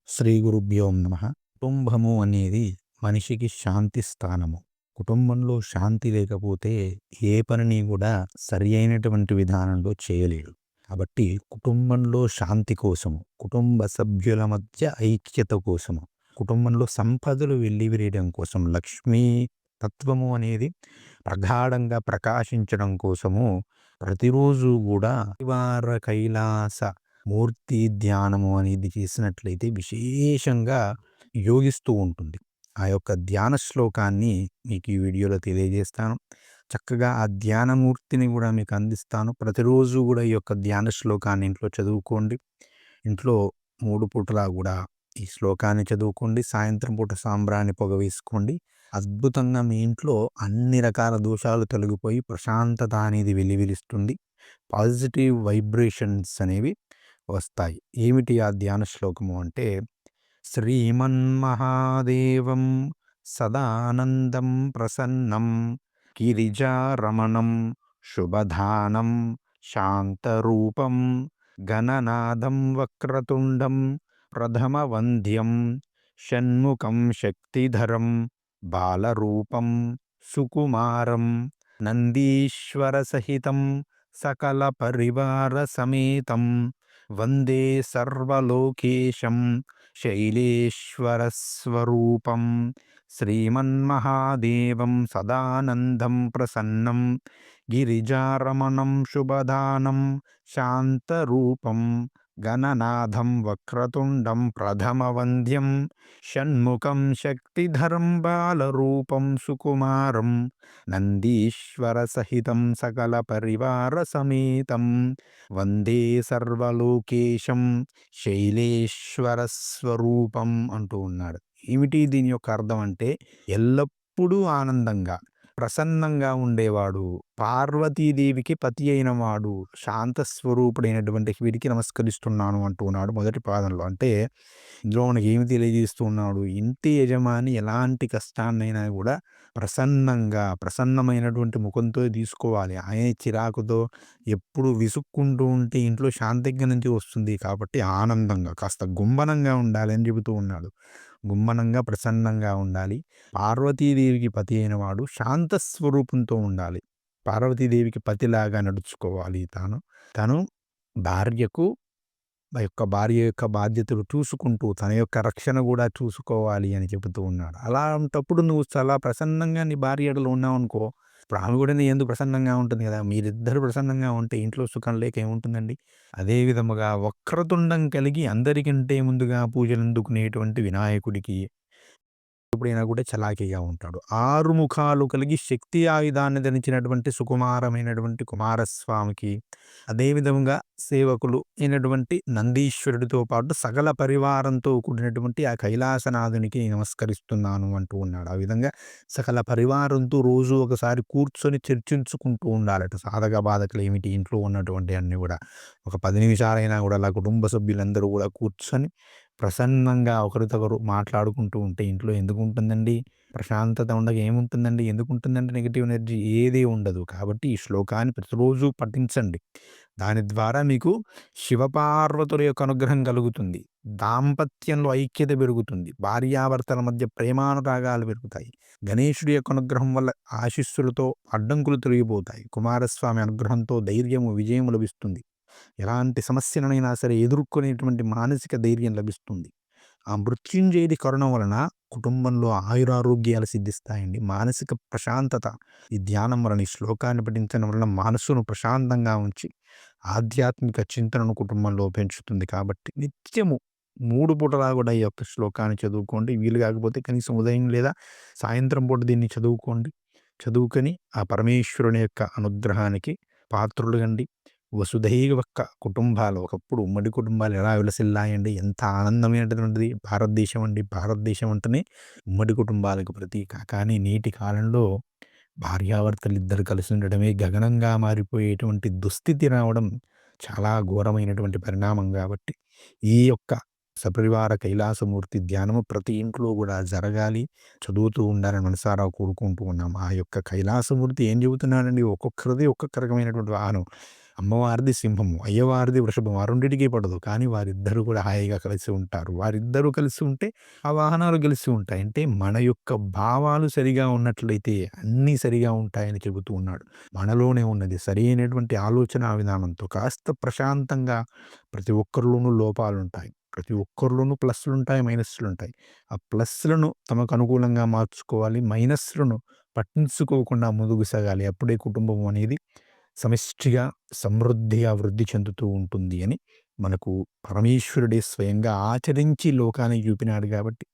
శ్రీ గురుభ్యో నమ. కుటుంబము అనేది మనిషికి శాంతి స్థానము. కుటుంబంలో శాంతి లేకపోతే ఏ పనిని కూడా సరి అయినటువంటి విధానంలో చేయలేడు. కాబట్టి కుటుంబంలో శాంతి కోసము, కుటుంబ సభ్యుల మధ్య ఐక్యత కోసము, కుటుంబంలో సంపదలు వెల్లివిరియడం కోసం, లక్ష్మీ తత్వము అనేది ప్రగాఢంగా ప్రకాశించడం కోసము ప్రతిరోజు కూడా పరివార కైలాస మూర్తి ధ్యానము అనేది చేసినట్లయితే విశేషంగా యోగిస్తూ ఉంటుంది. ఆ యొక్క ధ్యాన శ్లోకాన్ని మీకు ఈ వీడియోలో తెలియజేస్తాను. చక్కగా ఆ ధ్యానమూర్తిని కూడా మీకు అందిస్తాను. ప్రతిరోజు కూడా ఈ యొక్క ధ్యాన శ్లోకాన్ని ఇంట్లో చదువుకోండి. ఇంట్లో 3 పూటలా కూడా ఈ శ్లోకాన్ని చదువుకోండి. సాయంత్రం పూట సాంబ్రాణి పొగ వేసుకోండి. అద్భుతంగా మీ ఇంట్లో అన్ని రకాల దోషాలు తొలగిపోయి ప్రశాంతత అనేది వెల్లివిరుస్తుంది. పాజిటివ్ వైబ్రేషన్స్ అనేవి వస్తాయి. ఏమిటి ఆ ధ్యాన శ్లోకము అంటే, శ్రీమన్మహాదేవం సదానందం ప్రసన్నం గిరిజారమణం శుభధానం శాంతరూపం గణనాదం వక్రతుండం ప్రథమవంద్యం షణ్ముఖం శక్తిధరం బాలరూపం సుకుమారం నందీశ్వర సహితం సకల పరివార సమేతం వందే సర్వలోకేశం శైలేశ్వర స్వరూపం శ్రీమన్మహాదేవం సదానందం ప్రసన్నం గిరిజారమణం శుభదానం శాంతరూపం గణనాథం వక్రతుండం ప్రథమవంద్యం షణ్ముఖం శక్తిధరం బాలరూపం సుకుమారం నందీశ్వర సహితం సకల పరివార సమేతం వందే సర్వలోకేశం శైలేశ్వర స్వరూపం అంటూ ఉన్నాడు. ఏమిటి దీని యొక్క అర్థం అంటే, ఎల్లప్పుడూ ఆనందంగా ప్రసన్నంగా ఉండేవాడు, పార్వతీదేవికి పతి అయిన వాడు, శాంత స్వరూపుడైనటువంటి వీడికి నమస్కరిస్తున్నాను అంటూ ఉన్నాడు మొదటి పాదంలో. అంటే ఇందులో మనకి ఏమి తెలియజేస్తూ ఉన్నాడు, ఇంటి యజమాని ఎలాంటి కష్టాన్నైనా కూడా ప్రసన్నమైనటువంటి ముఖంతో తీసుకోవాలి. ఆయన చిరాకుతో ఎప్పుడు విసుక్కుంటూ ఉంటే ఇంట్లో శాంతి ఎక్కడి నుంచి వస్తుంది? కాబట్టి ఆనందంగా కాస్త గుంభనంగా ఉండాలి అని చెబుతూ ఉన్నాడు. గుమ్మనంగా ప్రసన్నంగా ఉండాలి. పార్వతీదేవికి పతి అయిన వాడు శాంత స్వరూపంతో ఉండాలి. పార్వతీదేవికి పతిలాగా నడుచుకోవాలి తను భార్యకు భార్య యొక్క బాధ్యతలు చూసుకుంటూ తన యొక్క రక్షణ కూడా చూసుకోవాలి అని చెబుతూ ఉన్నాడు. అలాంటప్పుడు నువ్వు చాలా ప్రసన్నంగా నీ భార్య ఎడల ఉన్నావనుకో, ఇప్పుడు ఆమె కూడా నీ యందు ప్రసన్నంగా ఉంటుంది కదా! మీరిద్దరు ప్రసన్నంగా ఉంటే ఇంట్లో సుఖం లేక ఏముంటుందండి? అదే విధముగా వక్రతుండం కలిగి అందరికంటే ముందుగా పూజలందుకునేటువంటి వినాయకుడికి ఎప్పుడైనా కూడా చలాకీగా ఉంటాడు. 6 ముఖాలు కలిగి శక్తి ఆయుధాన్ని ధరించినటువంటి సుకుమారమైనటువంటి కుమారస్వామికి, అదే విధంగా సేవకులు అయినటువంటి నందీశ్వరుడితో పాటు సకల పరివారంతో కూడినటువంటి ఆ కైలాసనాథునికి నమస్కరిస్తున్నాను అంటూ ఉన్నాడు. ఆ విధంగా సకల పరివారంతో రోజు ఒకసారి కూర్చొని చర్చించుకుంటూ ఉండాలట. సాధక బాధకులు ఏమిటి, ఇంట్లో ఉన్నటువంటి అన్నీ కూడా ఒక 10 నిమిషాలైనా కూడా అలా కుటుంబ సభ్యులందరూ కూడా కూర్చొని ప్రసన్నంగా ఒకరితొకరు మాట్లాడుకుంటూ ఉంటే ఇంట్లో ఎందుకుంటుందండి? ప్రశాంతత ఉండక ఏముంటుందండి? ఎందుకుంటుందండి నెగెటివ్ ఎనర్జీ? ఏదీ ఉండదు. కాబట్టి ఈ శ్లోకాన్ని ప్రతిరోజు పఠించండి. దాని ద్వారా మీకు శివపార్వతుల యొక్క అనుగ్రహం కలుగుతుంది. దాంపత్యంలో ఐక్యత పెరుగుతుంది. భార్యాభర్తల మధ్య ప్రేమానురాగాలు పెరుగుతాయి. గణేశుడి యొక్క అనుగ్రహం వల్ల ఆశీస్సులతో అడ్డంకులు తొలగిపోతాయి. కుమారస్వామి అనుగ్రహంతో ధైర్యము, విజయం లభిస్తుంది. ఎలాంటి సమస్యలనైనా సరే ఎదుర్కొనేటువంటి మానసిక ధైర్యం లభిస్తుంది. ఆ మృత్యుంజయుడి కరుణ వలన కుటుంబంలో ఆయురారోగ్యాలు సిద్ధిస్తాయండి. మానసిక ప్రశాంతత ఈ ధ్యానం వలన, ఈ శ్లోకాన్ని పఠించడం వలన మనస్సును ప్రశాంతంగా ఉంచి ఆధ్యాత్మిక చింతనను కుటుంబంలో పెంచుతుంది. కాబట్టి నిత్యము 3 పూటలా కూడా ఈ యొక్క శ్లోకాన్ని చదువుకోండి. వీలు కాకపోతే కనీసం ఉదయం లేదా సాయంత్రం పూట దీన్ని చదువుకోండి. చదువుకొని ఆ పరమేశ్వరుని యొక్క అనుగ్రహానికి పాత్రులుగండి. వసుధైవ కుటుంబాలు, ఒకప్పుడు ఉమ్మడి కుటుంబాలు ఎలా విలసిల్లాయండి, ఎంత ఆనందమైనటువంటిది భారతదేశం అండి. భారతదేశం అంటేనే ఉమ్మడి కుటుంబాలకు ప్రతీక. కానీ నేటి కాలంలో భార్యాభర్తలు ఇద్దరు కలిసి ఉండడమే గగనంగా మారిపోయేటువంటి దుస్థితి రావడం చాలా ఘోరమైనటువంటి పరిణామం. కాబట్టి ఈ యొక్క సపరివార కైలాసమూర్తి ధ్యానము ప్రతి ఇంట్లో కూడా జరగాలి. చదువుతూ ఉండాలని మనసారా కోరుకుంటూ ఉన్నాం. ఆ యొక్క కైలాసమూర్తి ఏం చెబుతున్నాడండి, ఒక్కొక్కరిది ఒక్కొక్క రకమైనటువంటి వాహనం. అమ్మవారిది సింహము, అయ్యవారిది వృషభం. ఆ రెండిటికి పడదు. కానీ వారిద్దరూ కూడా హాయిగా కలిసి ఉంటారు. వారిద్దరూ కలిసి ఉంటే ఆ వాహనాలు కలిసి ఉంటాయి. అంటే మన యొక్క భావాలు సరిగా ఉన్నట్లయితే అన్నీ సరిగా ఉంటాయని చెబుతూ ఉన్నాడు. మనలోనే ఉన్నది సరైనటువంటి ఆలోచనా విధానంతో కాస్త ప్రశాంతంగా ప్రతి ఒక్కరిలోనూ లోపాలుంటాయి. ప్రతి ఒక్కరిలోనూ ప్లస్‌లుంటాయి, మైనస్‌లుంటాయి. ఆ ప్లస్‌లను తమకు అనుకూలంగా మార్చుకోవాలి. మైనస్‌లను పట్టించుకోకుండా ముందుకు సాగాలి. అప్పుడే కుటుంబం అనేది సమిష్టిగా, సమృద్ధిగా వృద్ధి చెందుతూ ఉంటుంది అని మనకు పరమేశ్వరుడే స్వయంగా ఆచరించి లోకానికి చూపినాడు కాబట్టి,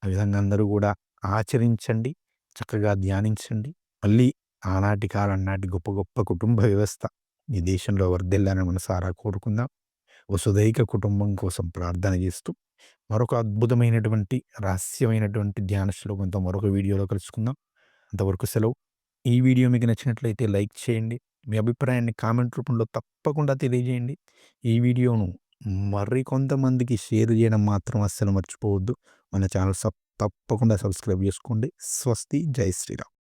ఆ విధంగా అందరూ గూడా ఆచరించండి. చక్కగా ధ్యానించండి. మళ్ళీ ఆనాటి కాలం నాటి గొప్ప గొప్ప కుటుంబ వ్యవస్థ ఈ దేశంలో వర్ధిల్లాలని మనసారా కోరుకుందాం. వసుధైక కుటుంబం కోసం ప్రార్థన చేస్తూ, మరొక అద్భుతమైనటువంటి, రహస్యమైనటువంటి ధ్యాన శ్లోకంతో మరొక వీడియోలో కలుసుకుందాం. అంతవరకు సెలవు. ఈ వీడియో మీకు నచ్చినట్లయితే లైక్ చేయండి. మీ అభిప్రాయాన్ని కామెంట్ రూపంలో తప్పకుండా తెలియజేయండి. ఈ వీడియోను మరికొంతమందికి షేర్ చేయడం మాత్రం అస్సలు మర్చిపోవద్దు. మన ఛానల్ తప్పకుండా సబ్స్క్రైబ్ చేసుకోండి. స్వస్తి. జై శ్రీరామ్.